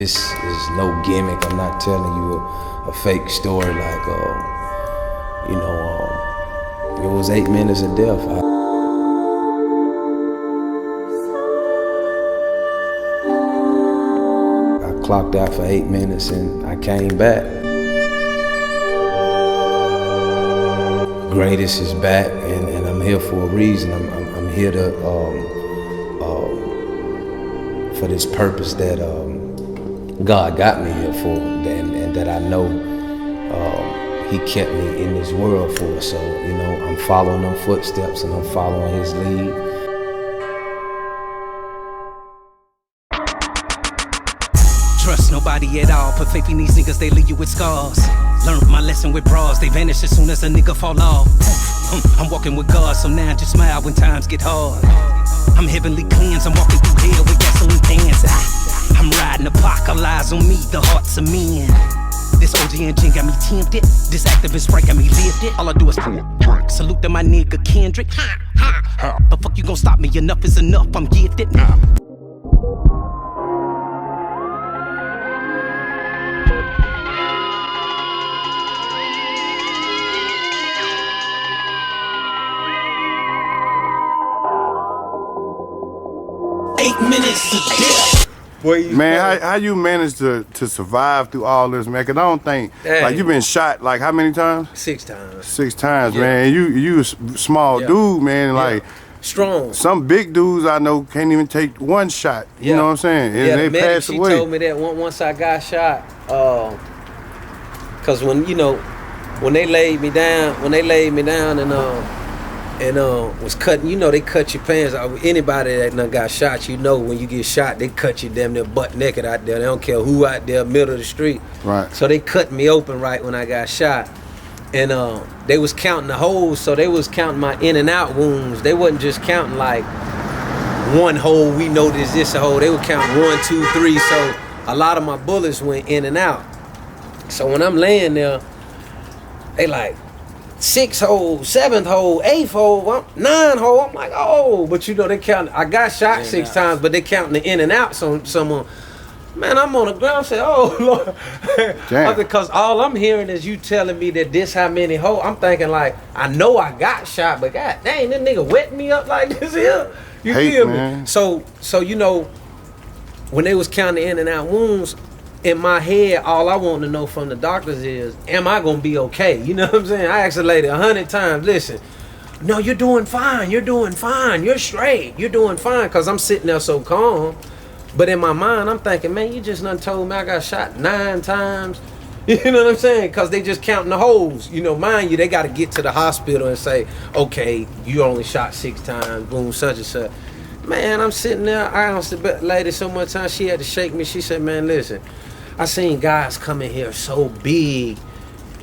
This is no gimmick. I'm not telling you a fake story like, it was 8 minutes of death. I clocked out for 8 minutes and I came back. Greatest is back, and I'm here for a reason. I'm here to for this purpose that God got me here for, and that I know He kept me in this world for. So, I'm following them footsteps and I'm following His lead. Trust nobody at all, put faith in these niggas, they leave you with scars. Learned my lesson with bras, they vanish as soon as a nigga fall off. I'm walking with God, so now just smile when times get hard. I'm heavenly cleansed, I'm walking through hell with gasoline cans. I'm riding apocalypse on me, the hearts of men. This OG engine got me tempted, this activist right got me lifted. All I do is salute to my nigga Kendrick. The fuck you gon' stop me, enough is enough, I'm gifted. 8 minutes of death. Man, how you managed to survive through all this, man? Cause I don't think, like, you been shot, like, how many times? 6 times. 6 times, yeah. Man. You a small dude, man, like. Strong. Some big dudes I know can't even take one shot. You know what I'm saying? And they pass away. She told me that once I got shot, cause when they laid me down and was cutting, they cut your pants. Anybody that done got shot, when you get shot, they cut you damn near butt naked out there. They don't care who out there, middle of the street. Right. So they cut me open right when I got shot. And they was counting the holes, so they was counting my in and out wounds. They wasn't just counting like one hole, we know this a hole. They would count 1, 2, 3, so a lot of my bullets went in and out. So when I'm laying there, they like 6 hole, 7th hole, 8th hole, 9 hole. I'm like, oh, but they count. I got shot 6 times, but they counting the in and out. So someone, man, I'm on the ground. I say, oh Lord, because all I'm hearing is you telling me that this how many holes. I'm thinking like, I know I got shot, but god dang, this nigga wet me up like this here. You feel me? So when they was counting the in and out wounds, in my head, all I want to know from the doctors is, am I gonna be okay? You know what I'm saying? I asked the lady 100 times, listen, no, you're doing fine, you're straight, you're doing fine, because I'm sitting there so calm. But in my mind, I'm thinking, man, you just done told me I got shot 9 times. You know what I'm saying? Because they just counting the holes. Mind you, they got to get to the hospital and say, okay, you only shot 6 times, boom, such and such. Man, I'm sitting there, I asked the lady so much time, she had to shake me. She said, man, listen, I seen guys come in here so big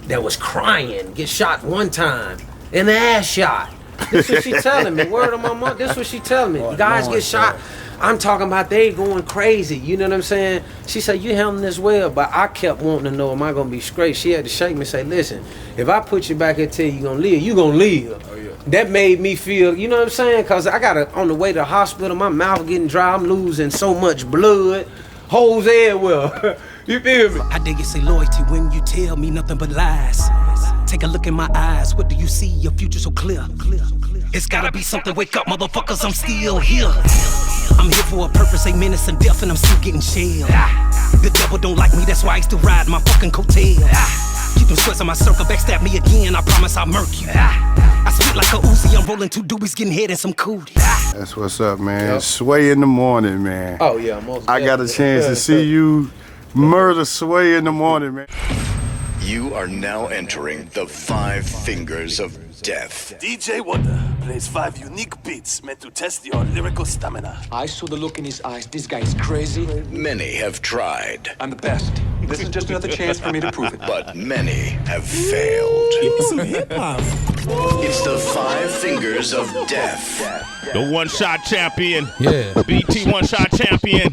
that was crying, get shot 1 time, in the ass shot. This what she telling me, word of my mom, this what she telling me. Guys get shot. I'm talking about they going crazy, you know what I'm saying? She said, you handling this well, but I kept wanting to know, am I gonna be straight? She had to shake me and say, listen, if I put you back here and tell you gonna live, you gonna live. Oh, yeah. That made me feel, you know what I'm saying? Cause I got on the way to the hospital, my mouth getting dry, I'm losing so much blood, holes everywhere. You feel me? I dig you say loyalty when you tell me nothing but lies. Take a look in my eyes, what do you see? Your future so clear. It's gotta be something, wake up motherfuckers, I'm still here. I'm here for a purpose, 8 minutes of death and I'm still getting shelled. The devil don't like me, that's why I still ride my fucking coattail. Keep them sweats on my circle, backstab me again, I promise I'll murk you. I spit like a Uzi, I'm rolling 2 doobies, getting head and some cooties. That's what's up, man. Yep. Sway in the morning, man. Oh yeah, most I got a chance to see you murder Sway in the morning, man. You are now entering the 5 fingers of death. DJ Wonder plays 5 unique beats meant to test your lyrical stamina. I saw the look in his eyes. This guy is crazy. Many have tried. I'm the best. This is just another chance for me to prove it. But many have failed. Some hip-hop. It's the 5 fingers of death. The one-shot champion. Yeah. BT one-shot champion.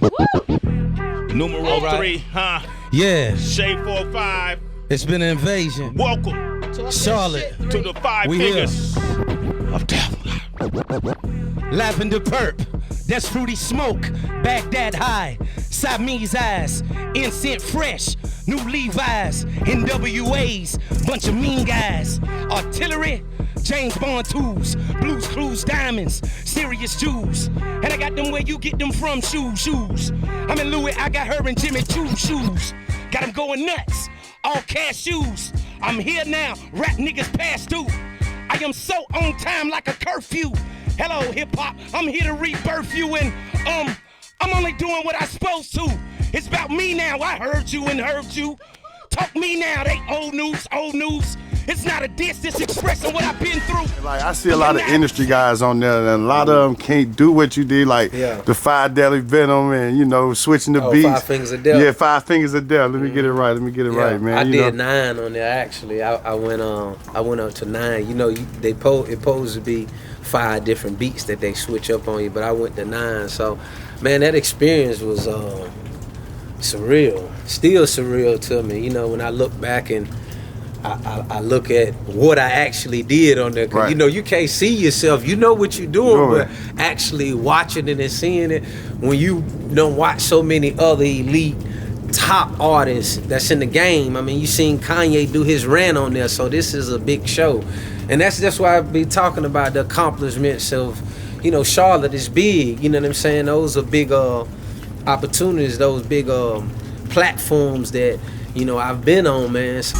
Numeral 3, huh? Yeah. Shade 4-5. It's been an invasion. Welcome, Charlotte, to the 5 we fingers of death. Lavender Perp. That's fruity smoke, Baghdad high, Siamese eyes, incense fresh, new Levi's, NWAs, bunch of mean guys, artillery, James Bond tools, Blues Clues diamonds, serious Jews, and I got them where you get them from, shoes. I'm in Louis, I got her and Jimmy Choo shoes, got them going nuts, all cashews. I'm here now, rap niggas past due. I am so on time like a curfew. Hello, hip-hop, I'm here to rebirth you, and I'm only doing what I'm supposed to. It's about me now, I heard you and heard you. Talk me now, they old news. It's not a diss, it's expressing what I've been through. Like, I see a lot of industry guys on there, and a lot of them can't do what you did, like the 5 Deadly Venom and, you know, switching the beats. 5 Fingers of Death. Yeah, 5 Fingers of Death. Let me get it right, man. I did 9 on there, actually. I went up to 9. You know, it supposed to be 5 different beats that they switch up on you, but I went to 9. So, man, that experience was surreal. Still surreal to me. You know, when I look back and I look at what I actually did on there. 'Cause, right. you know, you can't see yourself. You know what you're doing, but actually watching it and seeing it, when you don't watch so many other elite top artists that's in the game. I mean, you seen Kanye do his rant on there, so this is a big show. And that's why I be talking about the accomplishments of, you know, Charlotte is big. You know what I'm saying? Those are big opportunities, those big platforms that, you know, I've been on, man. These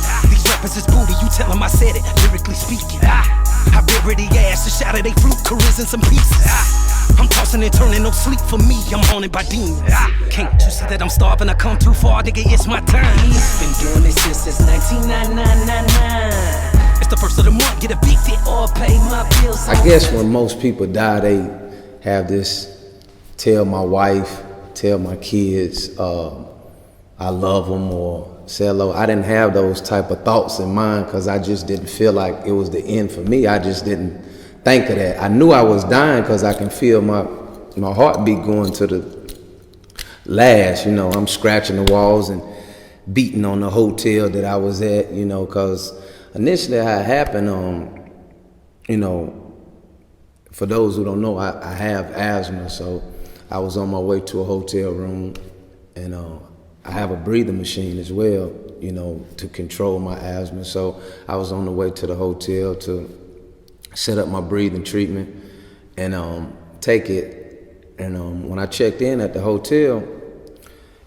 rappers is booty, you tell them I said it, lyrically speaking. I bury the ass to shatter they fruit, careers in some pieces. I'm tossing and turning, no sleep for me, I'm haunted by demons. Can't you see that I'm starving? I come too far, nigga, it's my time. Been doing this shit since 1999. It's the first of the month, get evicted or pay my bills. I guess when most people die, they have this, tell my wife, tell my kids, I love them, or say hello. I didn't have those type of thoughts in mind because I just didn't feel like it was the end for me. I just didn't think of that. I knew I was dying because I can feel my heartbeat going to the last. You know, I'm scratching the walls and beating on the hotel that I was at, you know, because initially how it happened, you know, for those who don't know, I have asthma, so I was on my way to a hotel room, and I have a breathing machine as well, you know, to control my asthma. So I was on the way to the hotel to set up my breathing treatment and take it. And when I checked in at the hotel,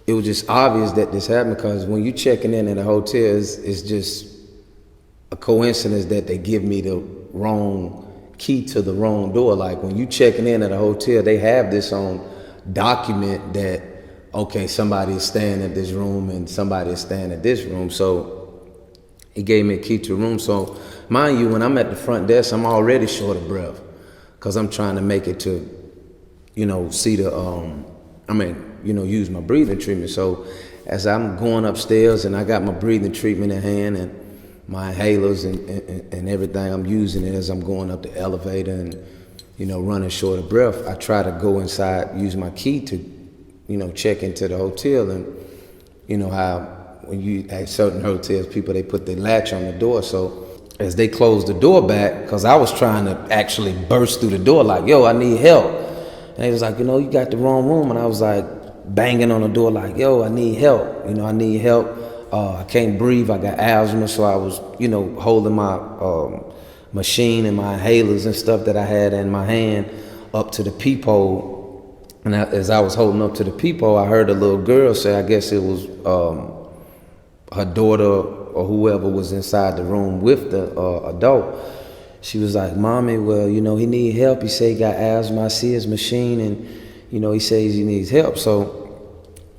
it was just obvious that this happened, because when you checking in at a hotel, it's just a coincidence that they give me the wrong key to the wrong door. Like when you checking in at a hotel, they have this on document that, okay, somebody is staying at this room and somebody is staying at this room. So he gave me a key to a room. So mind you, when I'm at the front desk, I'm already short of breath because I'm trying to make it to, you know, see the, use my breathing treatment. So as I'm going upstairs and I got my breathing treatment in hand and my inhalers and everything, I'm using it as I'm going up the elevator and, you know, running short of breath, I try to go inside, use my key to, you know, check into the hotel. And you know how when you at certain hotels, people, they put the latch on the door. So as they closed the door back, because I was trying to actually burst through the door like, yo, I need help. And they was like, you know, you got the wrong room. And I was like banging on the door like, yo, I need help. You know, I need help. I can't breathe, I got asthma. So I was, you know, holding my machine and my inhalers and stuff that I had in my hand up to the peephole. And as I was holding up to the peephole, I heard a little girl say, I guess it was her daughter or whoever was inside the room with the adult. She was like, Mommy, well, you know, he need help. He say he got asthma. I see his machine and, you know, he says he needs help. So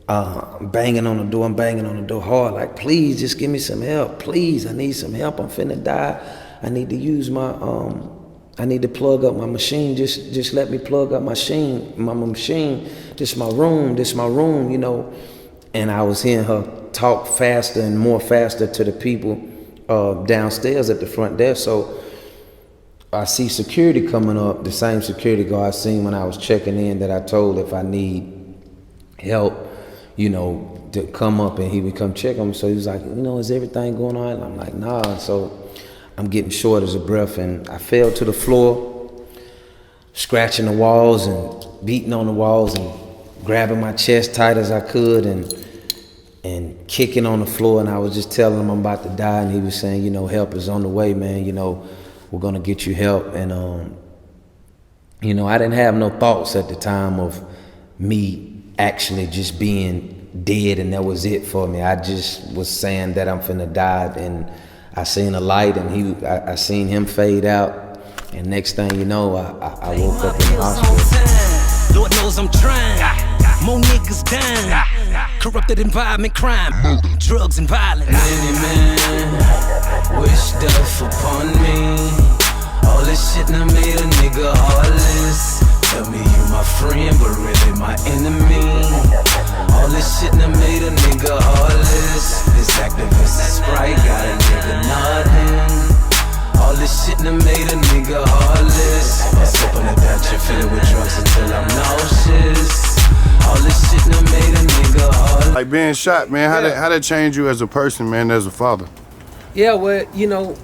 I'm banging on the door hard, like, please, just give me some help. Please, I need some help. I'm finna die. I need to use my, I need to plug up my machine. Just let me plug up my machine. This my room, you know. And I was hearing her talk faster and more faster to the people downstairs at the front desk. So I see security coming up, the same security guard I seen when I was checking in that I told if I need help, you know, to come up and he would come check on me. So he was like, you know, is everything going on? And I'm like, nah. So I'm getting short as a breath and I fell to the floor, scratching the walls and beating on the walls and grabbing my chest tight as I could and kicking on the floor, and I was just telling him I'm about to die, and he was saying, you know, help is on the way, man, you know, we're gonna get you help. And you know, I didn't have no thoughts at the time of me actually just being dead and that was it for me. I just was saying that I'm finna die, and I seen a light, and I seen him fade out, and next thing you know, I woke up in the hospital. Lord knows I'm trying. More niggas dying. Corrupted environment, crime, drugs and violence. Many men wish death upon me. All this shit done made a nigga heartless. Tell me you my friend, but really my enemy. All this shit done made a nigga heartless. This activist is Sprite got a nigga nodding. All this shit done made a nigga heartless. I was hoping that you fill it with drugs until I'm nauseous. All this shit done made a nigga heartless. Like being shot, man, how that change you as a person, man, as a father? Yeah, well, you know,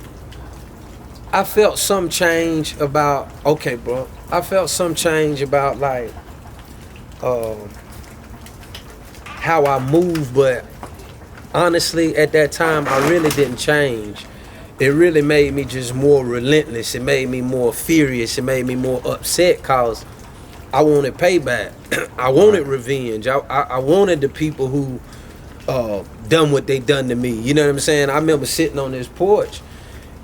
I felt some change about, okay, bro. I felt some change about like how I move, but honestly, at that time, I really didn't change. It really made me just more relentless. It made me more furious. It made me more upset because I wanted payback. I wanted revenge. I wanted the people who done what they done to me. You know what I'm saying? I remember sitting on this porch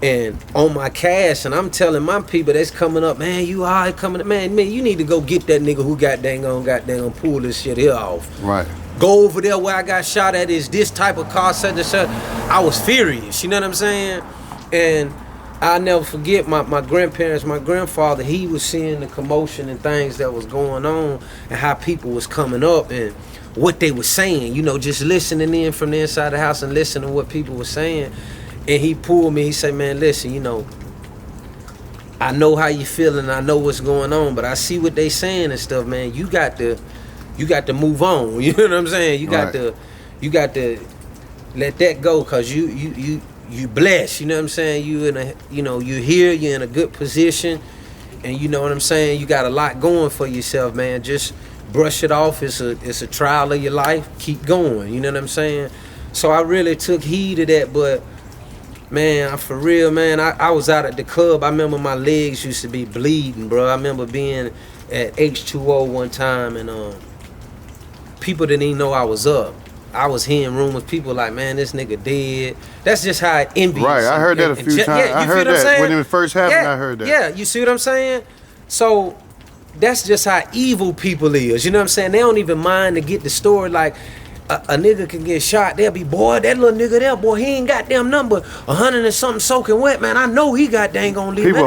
and on my cash, and I'm telling my people that's coming up, man, you all right coming, man, you need to go get that nigga who got dang on pull this shit here off. Right. Go over there where I got shot at is this type of car, such and such. I was furious, you know what I'm saying? And I'll never forget my grandparents, my grandfather, he was seeing the commotion and things that was going on and how people was coming up and what they were saying, you know, just listening in from the inside the house and listening to what people were saying. And he pulled me, he said, man, listen, you know, I know how you feeling, I know what's going on, but I see what they saying and stuff, man. You got to move on. You know what I'm saying? You got to let that go, cause you blessed. You know what I'm saying? You're here, you're in a good position, and you know what I'm saying? You got a lot going for yourself, man. Just brush it off. It's a trial of your life. Keep going. You know what I'm saying? So I really took heed of that, but man, for real, man, I was out at the club. I remember my legs used to be bleeding, bro. I remember being at H2O one time, and people didn't even know I was up. I was hearing rumors, people like, man, this nigga dead. That's just how it envious. Right, I heard that a few times. Yeah, I heard that when it first happened. Yeah, I heard that. Yeah, you see what I'm saying? So that's just how evil people is. You know what I'm saying? They don't even mind to get the story. Like a nigga can get shot. They'll be, boy, that little nigga there, boy, he ain't got damn number 100 and something soaking wet, man. I know he got dang on leave. People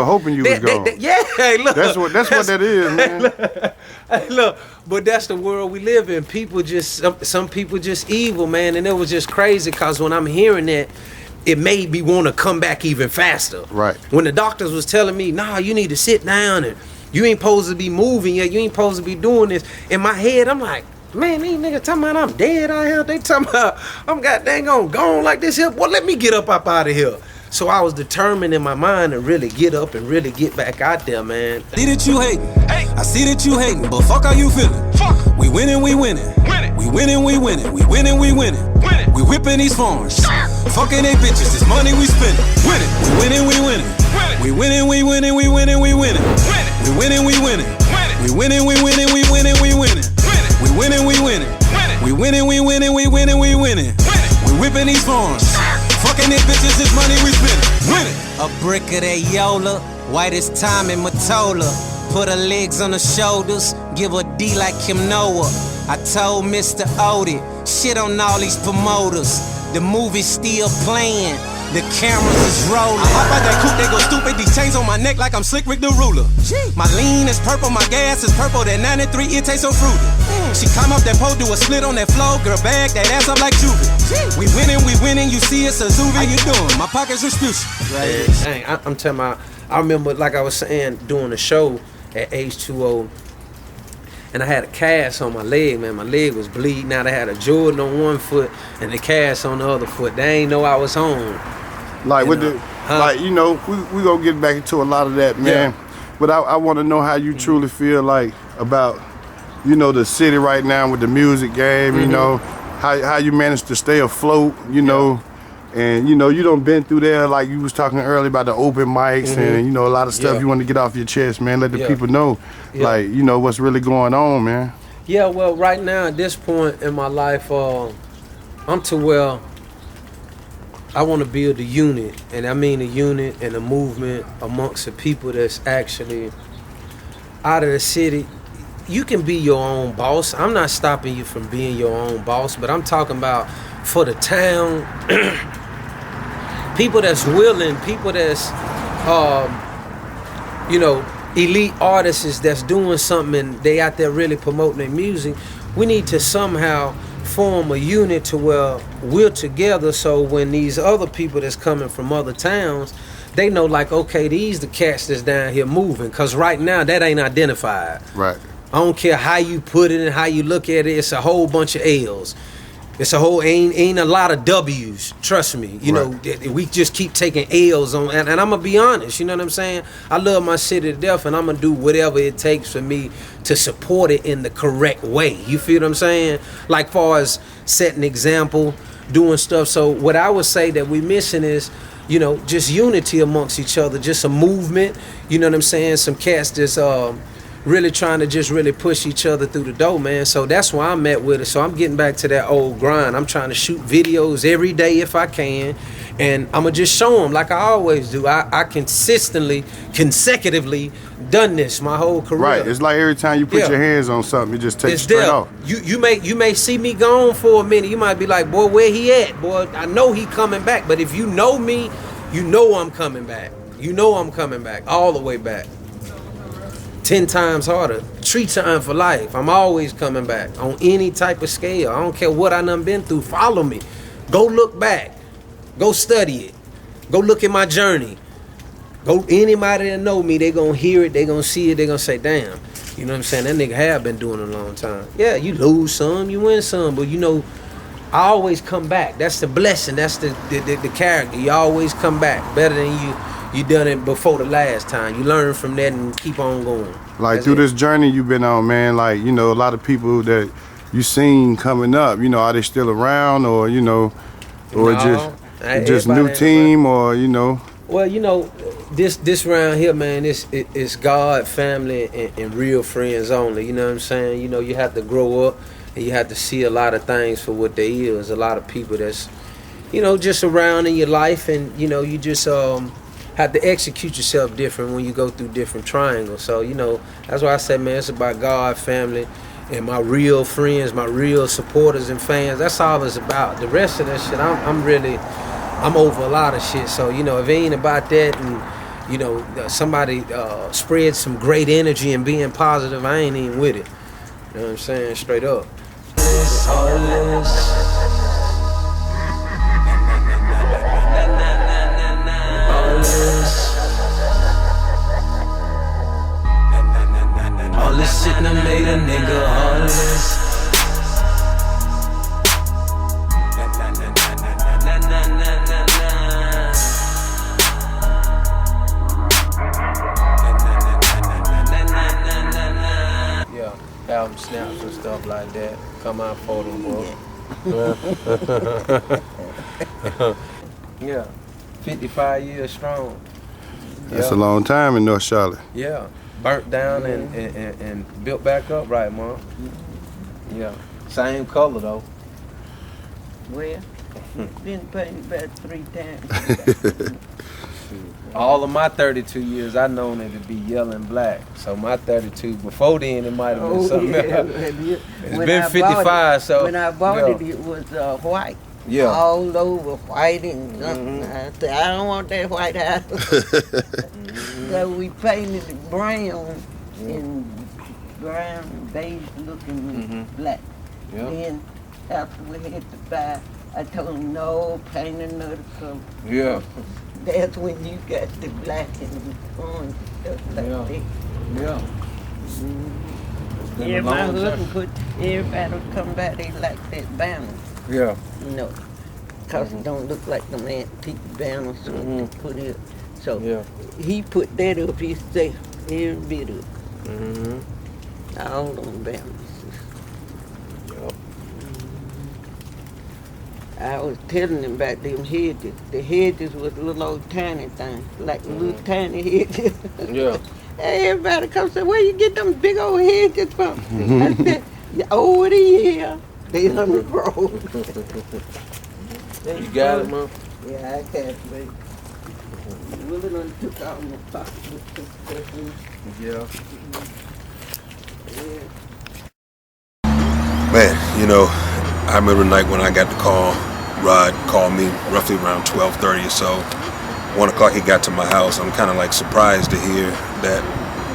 hoping you was gone. Yeah, hey, look. That's what that is, man. Hey, look, but that's the world we live in. People just, some people just evil, man. And it was just crazy because when I'm hearing that, it made me want to come back even faster. Right. When the doctors was telling me, nah, you need to sit down and you ain't supposed to be moving yet. You ain't supposed to be doing this. In my head, I'm like, man, these niggas talking about I'm dead out here. They talking about I'm got dang on gone like this here. Well, let me get up out of here. So I was determined in my mind to really get up and really get back out there, man. See that you hating, I see that you hating, but fuck how you feeling. Fuck. We winning, we winning. We winning, we winning. We winning, we winning. We whipping these phones. Fucking they bitches, this money we spending. Winning, we winning, we winning. We winning, we winning, we winning, we winning. We winning, we winning. We winning, we winning, we winning, we winning. We winning, we winning. We winning, we winning, we winning, we winning. We whipping these phones. Fucking these bitches, this money we spending. Winning. A brick of that Yola, white as time in Matola. Put her legs on her shoulders, give her D like Kim Noah. I told Mr. Odie, shit on all these promoters. The movie's still playing, the cameras is rolling. I hop out that coupe, they go stupid. These chains on my neck like I'm Slick Rick the Ruler. My lean is purple, my gas is purple. That 93, it tastes so fruity. She climb up that pole, do a split on that floor. Girl, bag that ass up like Juvie. We winning, you see it's a Zuby. How you doing? My pockets Respucia. Dang, I'm telling you, I remember, like I was saying, doing a show at H2O, and I had a cast on my leg, man. My leg was bleeding out. I had a Jordan on one foot and the cast on the other foot. They ain't know I was home. Like with like, you know, we gonna get back into a lot of that, man. Yeah. But I want to know how you truly feel like about, you know, the city right now with the music game, you know, how you manage to stay afloat, you know, and, you know, you done been through there, like you was talking earlier about the open mics and, you know, a lot of stuff you want to get off your chest, man. Let the people know, like, you know, what's really going on, man. Yeah, well, right now, at this point in my life, I'm to where I want to build a unit, and I mean a unit and a movement amongst the people that's actually out of the city. You can be your own boss. I'm not stopping you from being your own boss, but I'm talking about for the town, people that's willing, people that's, you know, elite artists that's doing something and they out there really promoting their music. We need to somehow form a unit to where we're together, so when these other people that's coming from other towns, they know like, okay, these the cats that's down here moving, because right now that ain't identified. Right. I don't care how you put it and how you look at it, it's a whole bunch of L's. It's a whole, ain't a lot of W's, trust me. You know, we just keep taking L's on, and I'm gonna be honest, you know what I'm saying? I love my city to death, and I'm gonna do whatever it takes for me to support it in the correct way. You feel what I'm saying? Like far as setting example, doing stuff. So what I would say that we missing is, you know, just unity amongst each other, just a movement, you know what I'm saying? Some cats that's really trying to just really push each other through the door, man. So that's why I'm at with it. So I'm getting back to that old grind. I'm trying to shoot videos every day if I can, and I'm gonna just show them like I always do. I consecutively done this my whole career. Right. It's like every time you put your hands on something, it just takes straight off. You may see me gone for a minute. You might be like, boy, where he at? Boy, I know he coming back. But if you know me, you know I'm coming back. You know I'm coming back, all the way back. 10 times harder, 3 times for life. I'm always coming back on any type of scale. I don't care what I done been through. Follow me. Go look back. Go study it. Go look at my journey. Go, anybody that know me, they gonna hear it, they gonna see it, they gonna say, damn. You know what I'm saying? That nigga have been doing it a long time. Yeah, you lose some, you win some, but you know, I always come back. That's the blessing. That's the character. You always come back better than you done it before the last time. You learn from that and keep on going. Like through this journey you've been on, man, like, you know, a lot of people that you seen coming up, you know, are they still around, or, you know, or just new team, or, you know? Well, you know, this round here, man, it's God, family, and real friends only. You know what I'm saying? You know, you have to grow up and you have to see a lot of things for what they is. A lot of people that's, you know, just around in your life, and, you know, you just have to execute yourself different when you go through different triangles. So, you know, that's why I say, man, it's about God, family, and my real friends, my real supporters and fans. That's all it's about. The rest of that shit, I'm over a lot of shit. So, you know, if it ain't about that, and, you know, somebody spreads some great energy and being positive, I ain't even with it. You know what I'm saying? Straight up. All this shit done made a nigga heartless. Yeah, album snaps and stuff like that. Come out for them, bro. Yeah, 55 years strong. That's a long time in North Charlotte. Yeah, burnt down and built back up, right, Mom? Yeah, same color though. Well, been painted about 3 times. All of my 32 years, I known it to be yellow and black. So my 32, before then, it might have been something else. It's been 55, so. When I bought it was white. Yeah. All over white and nothing. I said, I don't want that white house. So we painted it brown and brown, beige looking black. Then after we had to buy, I told him, no, paint another color. Yeah. That's when you got the black and orange stuff like that. Yeah. Yeah, my husband put, everybody would come back, they like that banner. Yeah. You know, because it don't look like the antique banner, so they put it. So he put that up, he said, every bit of it. All them balances. Yep. I was telling them about them hedges. The hedges was little old tiny things, like little tiny hedges. Yeah. Everybody comes and say, where you get them big old hedges from? I said, over the year, they on the road. You got it, man? Yeah, I can't wait. Willie done took out my pocketbook. Yeah. Yeah. Man, I remember the night when I got the call. Rod called me roughly around 12:30 or so. 1 o'clock he got to my house. I'm kind of like surprised to hear that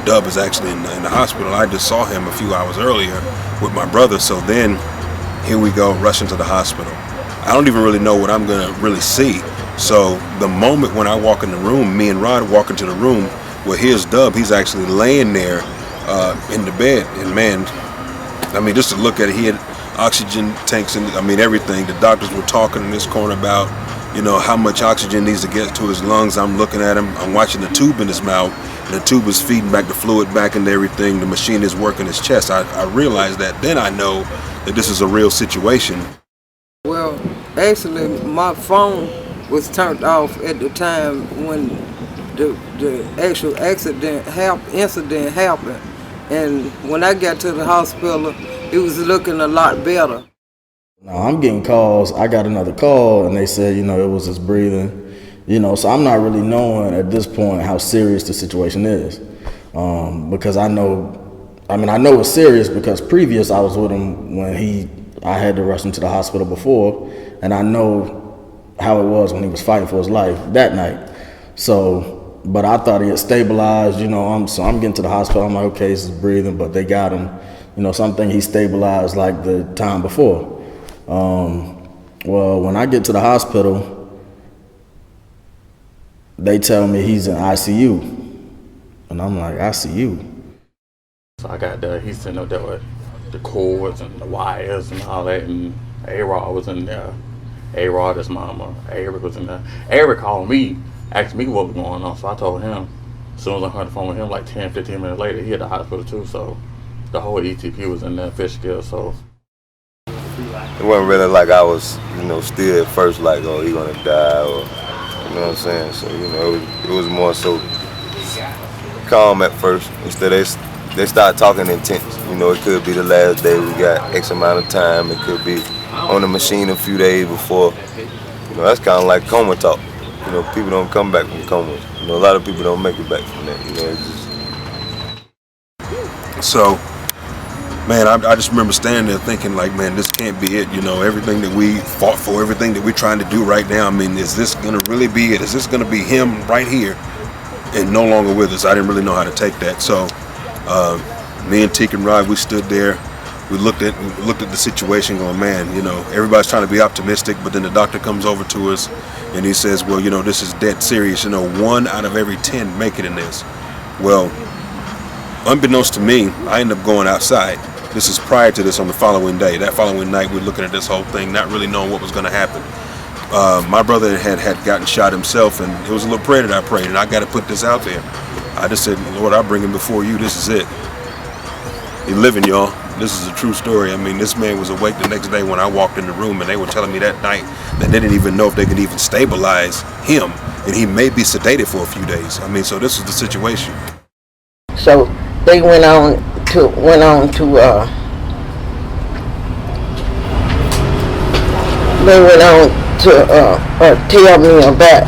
Dub is actually in the hospital. I just saw him a few hours earlier with my brother. So then here we go, rushing to the hospital. I don't even really know what I'm gonna really see. So the moment when I walk in the room, me and Rod walk into the room, well, here's Dub. He's actually laying there in the bed. And man, I mean, just to look at it, he had oxygen tanks and everything. The doctors were talking in this corner about, how much oxygen needs to get to his lungs. I'm looking at him. I'm watching the tube in his mouth. And the tube is feeding back the fluid back into everything. The machine is working his chest. I realized that. Then I know that this is a real situation. Well, actually, my phone was turned off at the time when the actual incident happened. And when I got to the hospital, it was looking a lot better. No, I'm getting calls. I got another call, and they said, it was his breathing. So I'm not really knowing at this point how serious the situation is. Because I know it's serious because previous I was with him when I had to rush him to the hospital before, and I know how it was when he was fighting for his life that night. So, but I thought he had stabilized, so I'm getting to the hospital. I'm like, okay, he's breathing, but they got him, something he stabilized like the time before. Well, when I get to the hospital, they tell me he's in ICU. And I'm like, ICU? So I got he's sitting up there with the cords and the wires and all that, and A-Rod was in there. A-Rod, his mama, Eric was in there. Eric called me, asked me what was going on, so I told him. As soon as I heard the phone with him, like 10, 15 minutes later, he at the hospital too, so the whole ETP was in there, fish scale, so. It wasn't really like I was, still at first like, oh, he gonna die, or, you know what I'm saying? So, it was more so calm at first. Instead, they started talking intense. It could be the last day, we got X amount of time. It could be on the machine a few days before. That's kind of like coma talk. People don't come back from coma. A lot of people don't make it back from that. So, man, I just remember standing there thinking like, man, this can't be it. Everything that we fought for, everything that we're trying to do right now. I mean, is this gonna really be it? Is this gonna be him right here and no longer with us? I didn't really know how to take that. So, me and Teak and Rod, we stood there. We looked at the situation going, man, everybody's trying to be optimistic, but then the doctor comes over to us and he says, well, this is dead serious. 1 out of every 10 make it in this. Well, unbeknownst to me, I ended up going outside. This is prior to this on the following day. That following night, we're looking at this whole thing, not really knowing what was going to happen. My brother had gotten shot himself, and it was a little prayer that I prayed, and I got to put this out there. I just said, Lord, I bring him before you. This is it. He living, y'all. This is a true story. I mean, this man was awake the next day when I walked in the room, and they were telling me that night that they didn't even know if they could even stabilize him, and he may be sedated for a few days. I mean, so this is the situation. So they went on to tell me about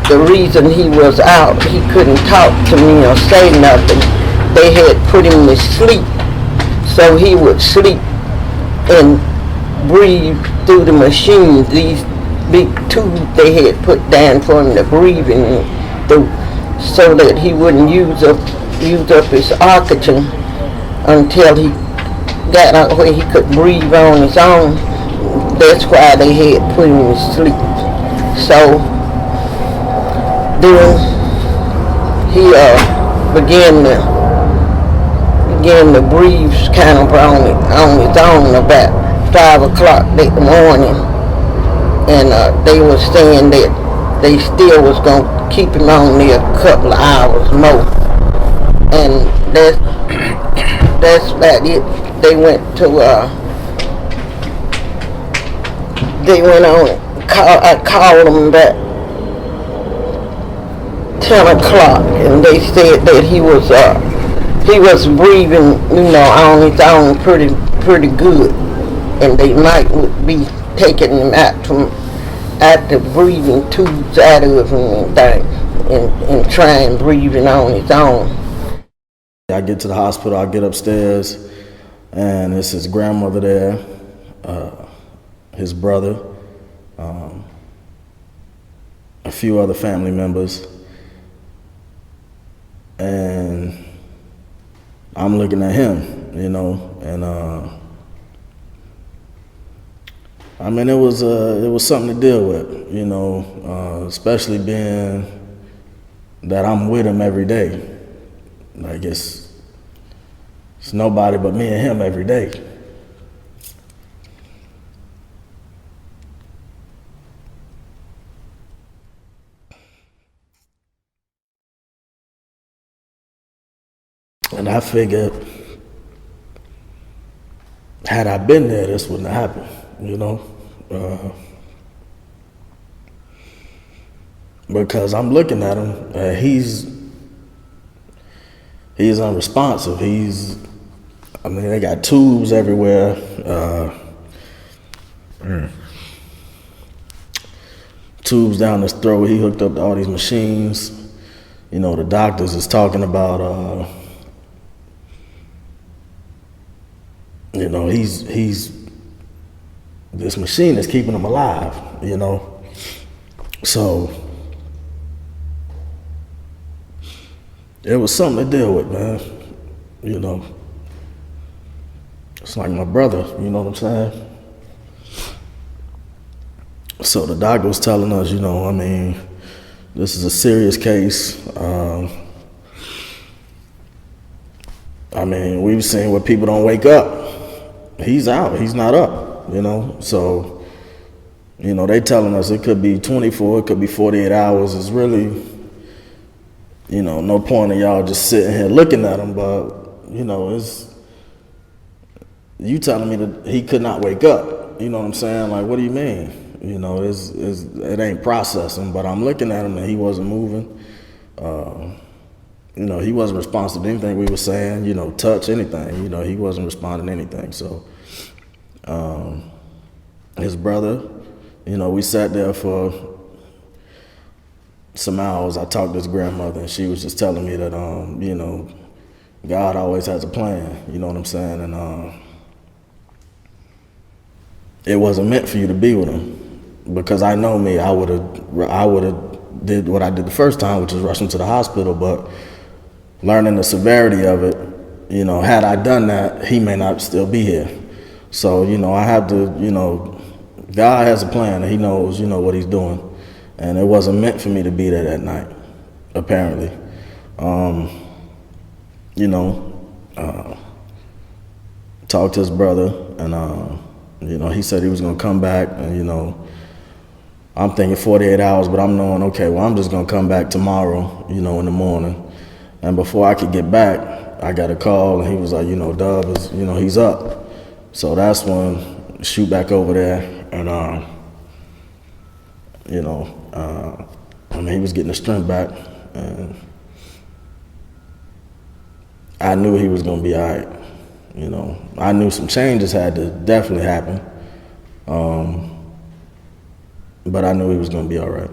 the reason he was out. He couldn't talk to me or say nothing. They had put him to sleep, so he would sleep and breathe through the machine. These big tubes they had put down for him to breathe in through, so that he wouldn't use up his oxygen until he got out where he could breathe on his own. That's why they had put him to sleep. So then he began to breathe kind of on his own about 5 o'clock that morning, and they were saying that they still was going to keep him on there a couple of hours more, and that's that's about it. They went on. I called them about 10 o'clock, and they said that he was breathing, on his own pretty good, and they might be taking him out the breathing tubes out of him and trying breathing on his own. I get to the hospital, I get upstairs, and it's his grandmother there, his brother, a few other family members, and I'm looking at him, and I mean, it was something to deal with, especially being that I'm with him every day. Like it's nobody but me and him every day. And I figured, had I been there, this wouldn't have happened, because I'm looking at him, he's unresponsive. They got tubes everywhere. Tubes down his throat. He hooked up to all these machines. The doctors is talking about, he's this machine is keeping him alive, So it was something to deal with, man. It's like my brother, you know what I'm saying? So the doctor was telling us, this is a serious case. We've seen where people don't wake up. He's out, he's not up, So, they telling us it could be 24, it could be 48 hours. It's really, no point in y'all just sitting here looking at him, but, it's, you telling me that he could not wake up. You know what I'm saying? Like, what do you mean? It ain't processing, but I'm looking at him and he wasn't moving. He wasn't responsive to anything we were saying, touch, anything. He wasn't responding to anything. So, his brother, we sat there for some hours. I talked to his grandmother, and she was just telling me that, God always has a plan, you know what I'm saying? And it wasn't meant for you to be with him. Because I know me, I would have did what I did the first time, which is rush him to the hospital, but learning the severity of it, had I done that, he may not still be here. So, I have to, God has a plan and he knows, what he's doing. And it wasn't meant for me to be there that night, apparently. Talked to his brother and, he said he was gonna come back and, I'm thinking 48 hours, but I'm knowing, okay, well, I'm just gonna come back tomorrow, in the morning. And before I could get back, I got a call and he was like, Dub is, he's up. So that's when shoot back over there and, he was getting the strength back and I knew he was gonna be all right. I knew some changes had to definitely happen. But I knew he was gonna be all right.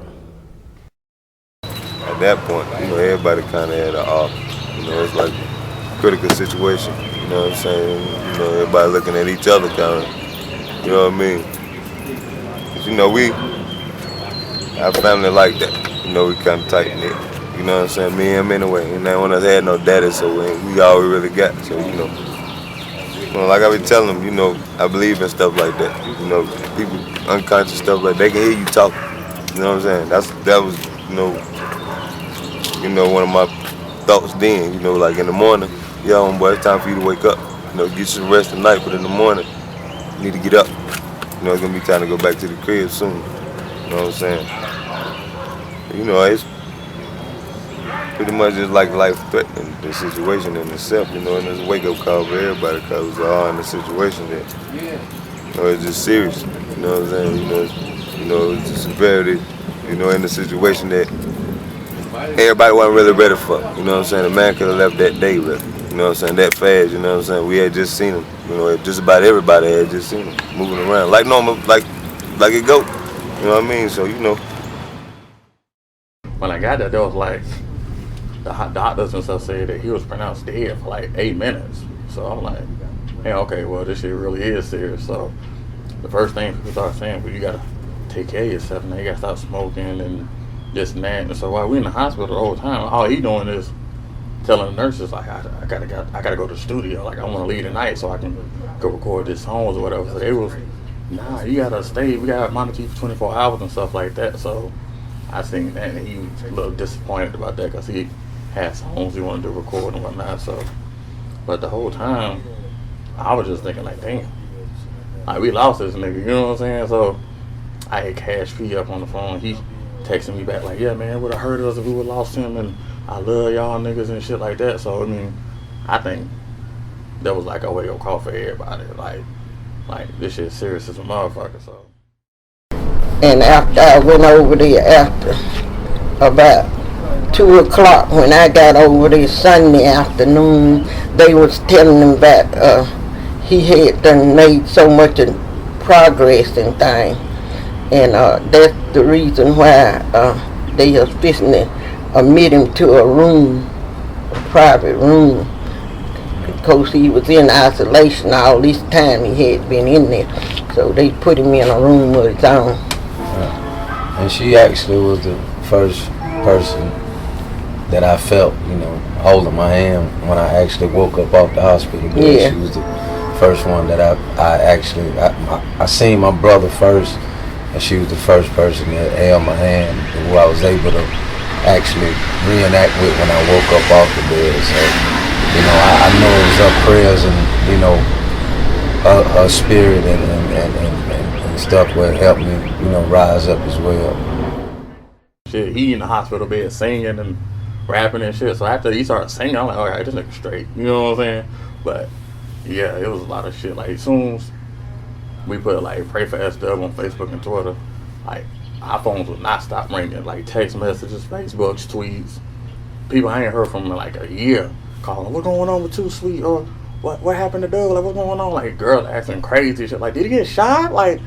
At that point, everybody kind of had an off. It's like a critical situation. You know what I'm saying? Everybody looking at each other kind of. You know what I mean? 'Cause, our family like that. We kind of tight knit. You know what I'm saying? Me and him anyway. And then when I had no daddy, so we all we really got. So like I be telling them, I believe in stuff like that. People unconscious stuff like they can hear you talk. You know what I'm saying? That was one of my thoughts then. Like in the morning, homeboy, it's time for you to wake up. Get you some rest tonight, but in the morning, you need to get up. It's gonna be time to go back to the crib soon. You know what I'm saying? pretty much just like life-threatening, the situation in itself, you know, and it's a wake-up call for everybody because it's all in the situation that, you know, it's just serious, you know what I'm saying? You know, it's the severity, you know, in the situation that everybody wasn't really ready for, you know what I'm saying? The man could have left that day, really, you know what I'm saying, that fast, you know what I'm saying? We had just seen him, you know, just about everybody had just seen him moving around, like normal, like it go, you know what I mean? So, you know. When I got there was like, the doctors and stuff said that he was pronounced dead for like 8 minutes. So I'm like, hey, okay, well, this shit really is serious. So the first thing people start saying, well, you gotta take care of yourself, man. You gotta stop smoking and this and that. And so while we in the hospital the whole time, all he doing is telling the nurses, like, I gotta go to the studio. Like, I want to leave tonight so I can go record these songs or whatever. So they was, nah, you gotta stay. We gotta monitor you for 24 hours and stuff like that. So I seen that, and he was a little disappointed about that because he had songs he wanted to record and whatnot. So, but the whole time, I was just thinking like, damn, like we lost this nigga, you know what I'm saying? So I had Cash P up on the phone. He texting me back like, yeah, man, it would have hurt us if we would lost him, and I love y'all niggas and shit like that. So I mean, I think that was like a wake up call for everybody. Like this shit serious as a motherfucker. So. And after I went over there after about 2 o'clock, when I got over there Sunday afternoon, they was telling him that he had done made so much progress and things. And that's the reason why they are fixing to admit him to a room, a private room. Because he was in isolation all this time he had been in there. So they put him in a room of his own. And she actually was the first person that I felt, you know, holding my hand when I actually woke up off the hospital bed. Yeah. She was the first one that I seen my brother first, and she was the first person that held my hand, who I was able to actually reenact with when I woke up off the bed. So, you know, I know it was her prayers and, you know, her spirit and stuff will help me, you know, rise up as well. Shit, he in the hospital bed singing and rapping and shit. So after he started singing, I'm like, all right, this nigga straight. You know what I'm saying? But yeah, it was a lot of shit. Like as soon as we put like pray for SW on Facebook and Twitter, like our phones would not stop ringing. Like text messages, Facebooks, tweets. People I ain't heard from in like a year calling, what's going on with Too Sweet? Or what happened to Doug? Like what's going on? Like girls asking crazy shit. Like did he get shot? Like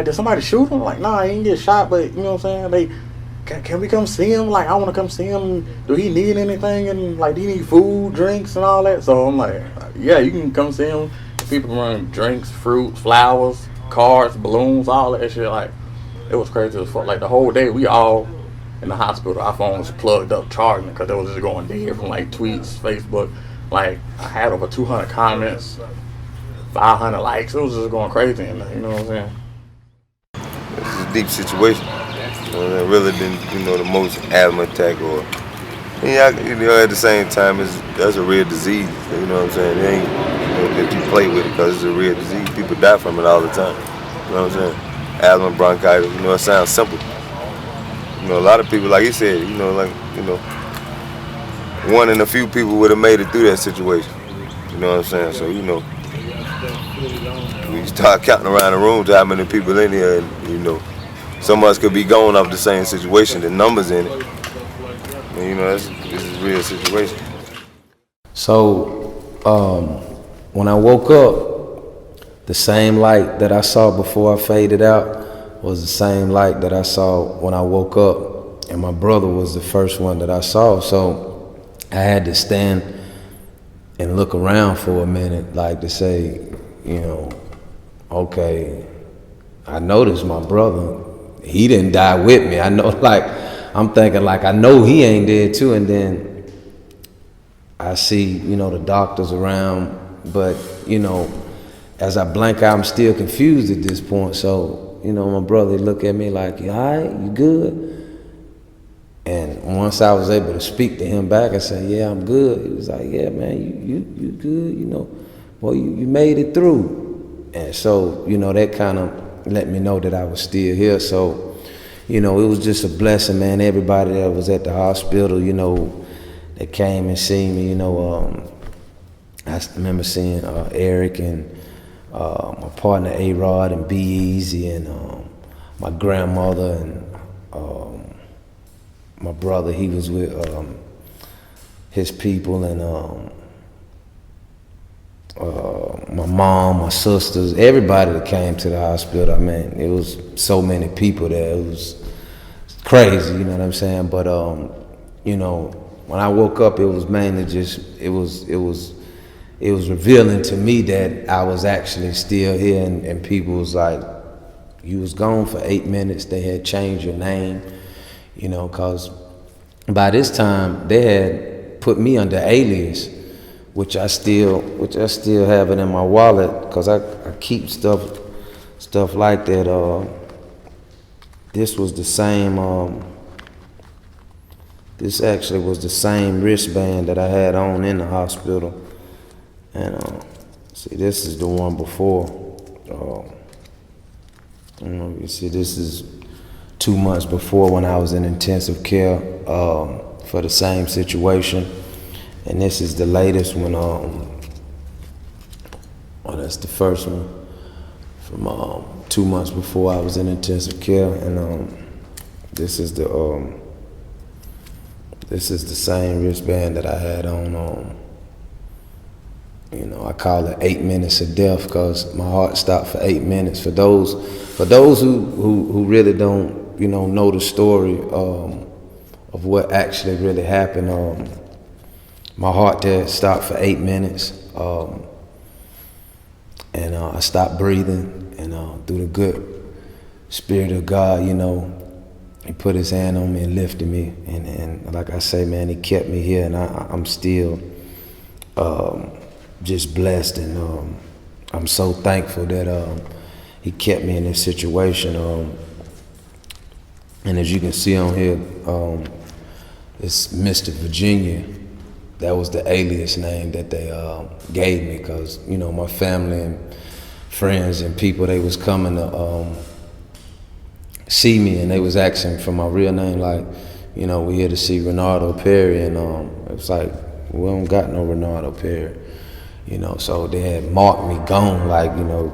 did somebody shoot him? Like nah, he didn't get shot, but you know what I'm saying? Can we come see him? Like I want to come see him. Do he need anything? And like do he need food, drinks, and all that? So I'm like, yeah, you can come see him. People run drinks, fruit, flowers, cards, balloons, all that shit. Like it was crazy as fuck. Like the whole day we all in the hospital, our phones plugged up charging because it was just going dead from like tweets, Facebook. Like I had over 200 comments, 500 likes. It was just going crazy in there, you know what I'm saying? It's a deep situation. It really been, you know, the most asthma attack or, you know, at the same time, that's a real disease. You know what I'm saying? It ain't, you know, that you play with it because it's a real disease. People die from it all the time. You know what I'm saying? Asthma, bronchitis. You know, it sounds simple. You know, a lot of people, like he said, you know, like, you know, one in a few people would have made it through that situation. You know what I'm saying? So, you know, we start counting around the room to how many people in here, and, you know, some of us could be going off the same situation, the numbers in it. And, you know, this is a real situation. So, when I woke up, the same light that I saw before I faded out was the same light that I saw when I woke up. And my brother was the first one that I saw. So I had to stand and look around for a minute, like to say, you know, okay, I noticed my brother. He didn't die with me. I know, like, I'm thinking, like, I know he ain't dead too. And then I see, you know, the doctors around. But, you know, as I blank out, I'm still confused at this point. So, you know, my brother look at me like, you all right? You good? And once I was able to speak to him back and say, yeah, I'm good. He was like, yeah, man, you good? You know, well, you made it through. And so, you know, that kind of let me know that I was still here. So, you know, it was just a blessing, man. Everybody that was at the hospital, you know, that came and seen me. You know, I remember seeing Eric and my partner A-Rod and B-Easy and my grandmother and my brother. He was with his people, and my mom, my sisters, everybody that came to the hospital. I mean, it was so many people there. It was crazy, you know what I'm saying? But you know, when I woke up, it was mainly just it was revealing to me that I was actually still here, and people was like, you was gone for 8 minutes. They had changed your name, you know, cause by this time they had put me under alias, which I still have it in my wallet, cause I keep stuff like that. This was the same. This actually was the same wristband that I had on in the hospital, and see, this is the one before. You know, you see, this is 2 months before when I was in intensive care for the same situation. And this is the latest one. That's the first one from 2 months before I was in intensive care, and this is the same wristband that I had on. You know, I call it 8 minutes of death because my heart stopped for 8 minutes. For those who really don't, you know the story of what actually really happened. My heart there stopped for 8 minutes, and I stopped breathing, and through the good spirit of God, you know, He put His hand on me and lifted me, and like I say, man, He kept me here, and I'm still just blessed, and I'm so thankful that He kept me in this situation. And as you can see on here, it's Mr. Virginia. That was the alias name that they gave me, because, you know, my family and friends and people, they was coming to see me, and they was asking for my real name, like, you know, we here to see Renardo Perry, and it was like, we don't got no Renardo Perry, you know, so they had marked me gone, like, you know,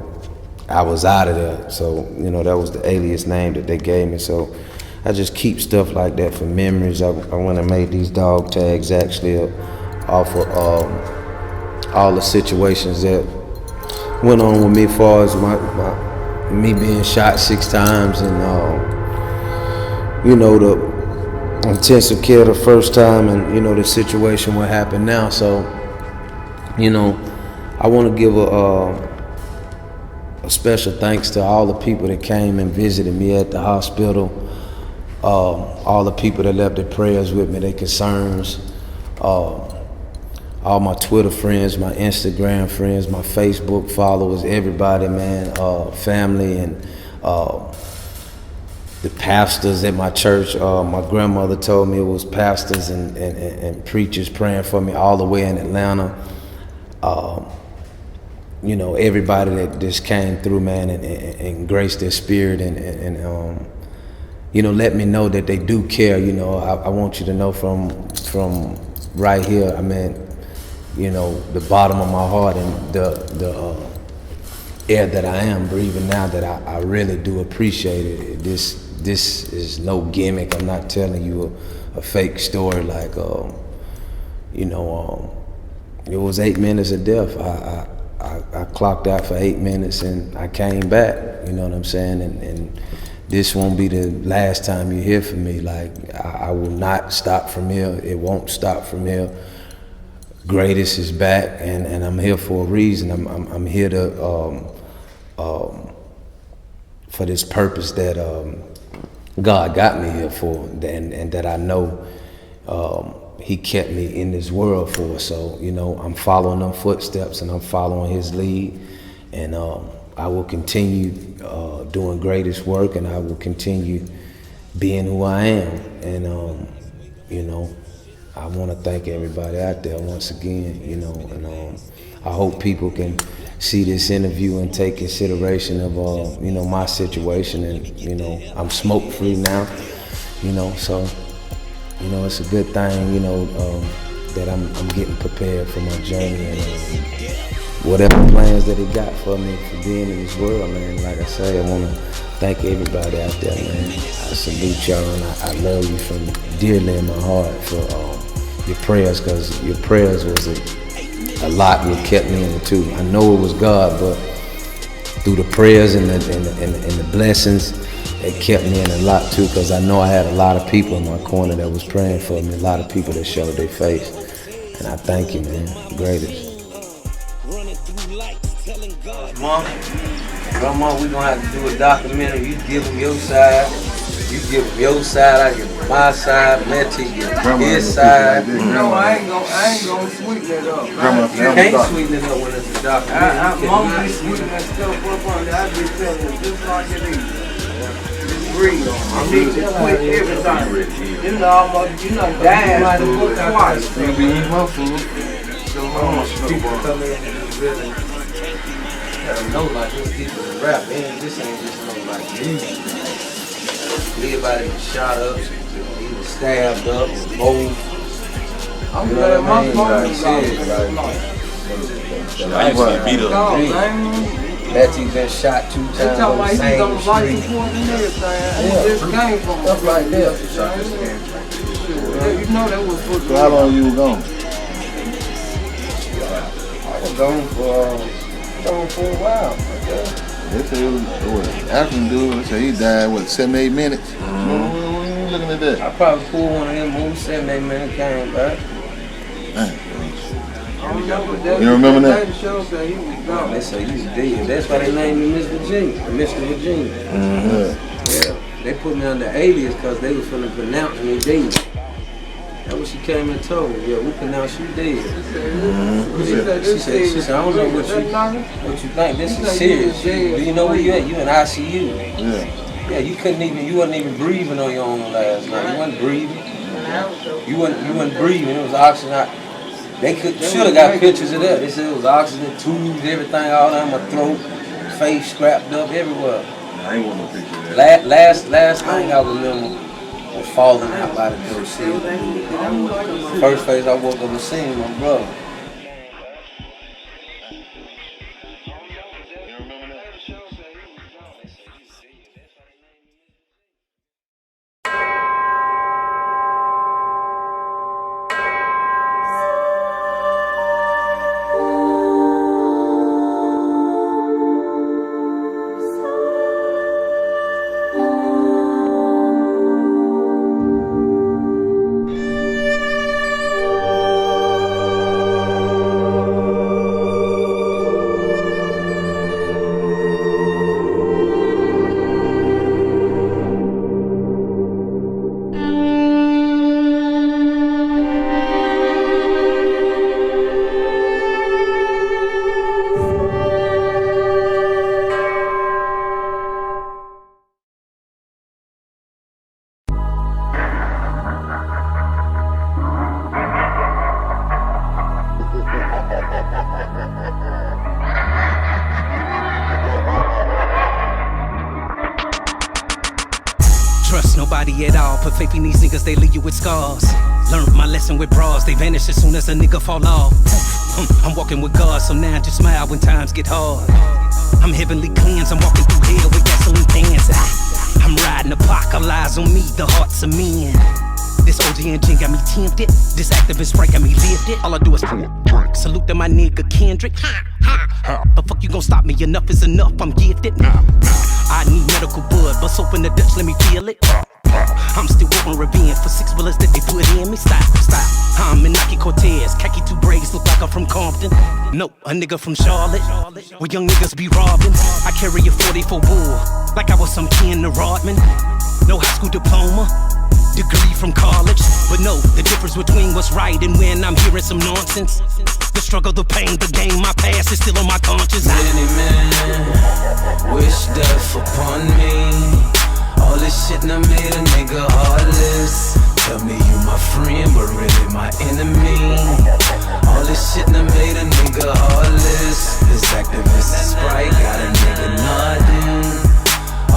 I was out of there. So, you know, that was the alias name that they gave me. So I just keep stuff like that for memories. I went and made these dog tags actually off of all the situations that went on with me as far as me being shot 6 times, and you know, the intensive care the first time, and, you know, the situation what happened now. So, you know, I want to give a special thanks to all the people that came and visited me at the hospital, all the people that left their prayers with me, their concerns, all my Twitter friends, my Instagram friends, my Facebook followers, everybody, man, family, and the pastors at my church. My grandmother told me it was pastors and preachers praying for me all the way in Atlanta. You know, everybody that just came through, man, and graced their spirit, and you know, let me know that they do care. You know, I want you to know from right here, I mean, you know, the bottom of my heart, and the air that I am breathing now, that I really do appreciate it. This is no gimmick. I'm not telling you a fake story. Like, you know, it was 8 minutes of death. I clocked out for 8 minutes and I came back, you know what I'm saying? And this won't be the last time you hear from me. Like, I will not stop from here. It won't stop from here. Greatest is back, and I'm here for a reason. I'm here to for this purpose that God got me here for, and that I know He kept me in this world for. So, you know, I'm following them footsteps, and I'm following His lead, and I will continue doing greatest work, and I will continue being who I am. And you know, I want to thank everybody out there once again, you know, and I hope people can see this interview and take consideration of you know, my situation. And, you know, I'm smoke free now, you know, so, you know, it's a good thing, you know. that I'm getting prepared for my journey and whatever plans that he got for me for being in this world, man. Like I say, I want to thank everybody out there, man. I salute y'all and I love you from dearly in my heart for your prayers, because your prayers was a lot what kept me in it too. I know it was God, but through the prayers and the blessings, it kept me in a lot too, because I know I had a lot of people in my corner that was praying for me, a lot of people that showed their face. And I thank you, man. Greatest. Grandma, we gonna have to do a documentary. You give them your side, you give them your side, I give them my side, Letty give his side. No, I ain't gonna sweeten it up. You can't sweeten it up when it's a documentary. Mama be sweetening that stuff up on there. I be telling you just like it is. Real. I need to quit everything. You know, almost, you know, dying like a book twice. You be eating my food. So people come in and really let them know like this people in rap, man. This ain't just no like music. Everybody was shot up, he was stabbed up, bold. I'm glad my phone is I used to beat up. Letty's been shot 2 times on the same street. Stuff like that. You know that was supposed to be. So how long you were gone? I was gone for a while. They say it was an African dude. They say he died, what, 7-8 minutes? When you looking at that? I probably pulled one of them moves, 7-8 minutes, came back. You remember that? They say he was dead. That's why they named me Miss Virginia, Mr. Virginia. Yeah. They put me under alias because they was finna pronounce me dead. That's what she came and told me. Yeah, we pronounce you dead. She said, I don't know what you think. This is serious. Do you know where you at? You in ICU. Yeah, you wasn't even breathing on your own last night. You wasn't breathing. You wasn't breathing. It was oxygen. They should have got pictures of that. They said it was oxygen tubes, everything all down my throat, face scrapped up everywhere. I ain't want no picture of that. Last thing I remember was falling out by the door seat. First face I woke up and seen my brother. Nobody at all, put faith in these niggas, they leave you with scars. Learned my lesson with bras, they vanish as soon as a nigga fall off. I'm walking with God, so now just smile when times get hard. I'm heavenly cleansed, I'm walking through hell with gasoline cans. I'm riding apocalypse on me, the hearts of men. This OG engine got me tempted, this activist right got me lifted. All I do is salute to my nigga Kendrick. But fuck you gon' stop me, enough is enough, I'm gifted. I need medical blood, bust open the Dutch, let me feel it. I'm still wanting revenge for 6 bullets that they put in me. Stop. I'm in Nike Cortez, khaki 2 braids, look like I'm from Compton. No, a nigga from Charlotte, where young niggas be robbing. I carry a 44 bull, like I was some kin to Rodman. No high school diploma, degree from college. But no, the difference between what's right and when I'm hearing some nonsense. The struggle, the pain, the game, my past is still on my conscience. Many men wish death upon me. All this shit done made a nigga heartless. Tell me you my friend, but really my enemy. All this shit done made a nigga heartless. This activist is Sprite got a nigga nodding.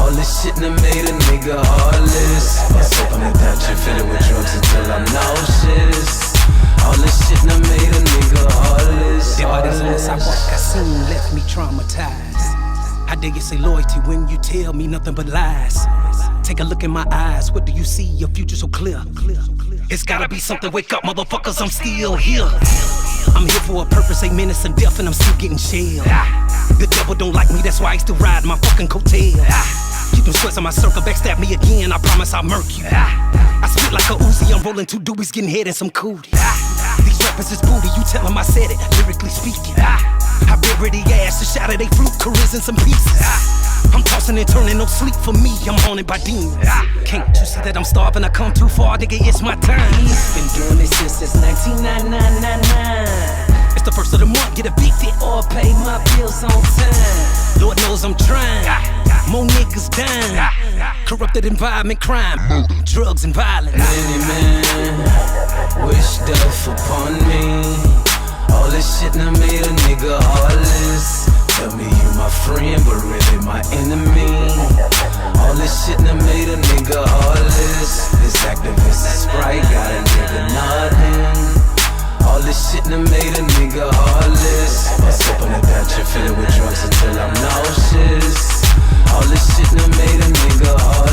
All this shit done made a nigga heartless. Bust open the Dutch and fill it with drugs until I'm nauseous. All this shit day you say loyalty when you tell me nothing but lies. Take a look in my eyes, what do you see? Your future so clear. It's gotta be something, wake up motherfuckers, I'm still here. I'm here for a purpose, a menace and death, and I'm still getting shelled. The devil don't like me, that's why he still ride my fucking coattail. Keep them sweats on my circle, backstab me again, I promise I'll murk you. I spit like a Uzi, I'm rolling 2 doobies, getting head and some cooties. These rappers is booty, you tell them I said it, lyrically speaking. I bury the ass to shatter they fruit, careers in some pieces. I'm tossing and turning, no sleep for me, I'm haunted by demons. Can't you see that I'm starving, I come too far, nigga, it's my turn. Been doing this since 1999. It's the first of the month, get evicted or pay my bills on time. Lord knows I'm trying, more niggas dying. Corrupted environment, crime, drugs and violence. Many men wish death upon me. All this shit done made a nigga heartless. Tell me you my friend, but really my enemy. All this shit done made a nigga heartless. This activist is Sprite got a nigga nodding. All this shit done made a nigga heartless. I sip on the Dutch and fill it with drugs until I'm nauseous. All this shit done made a nigga heartless.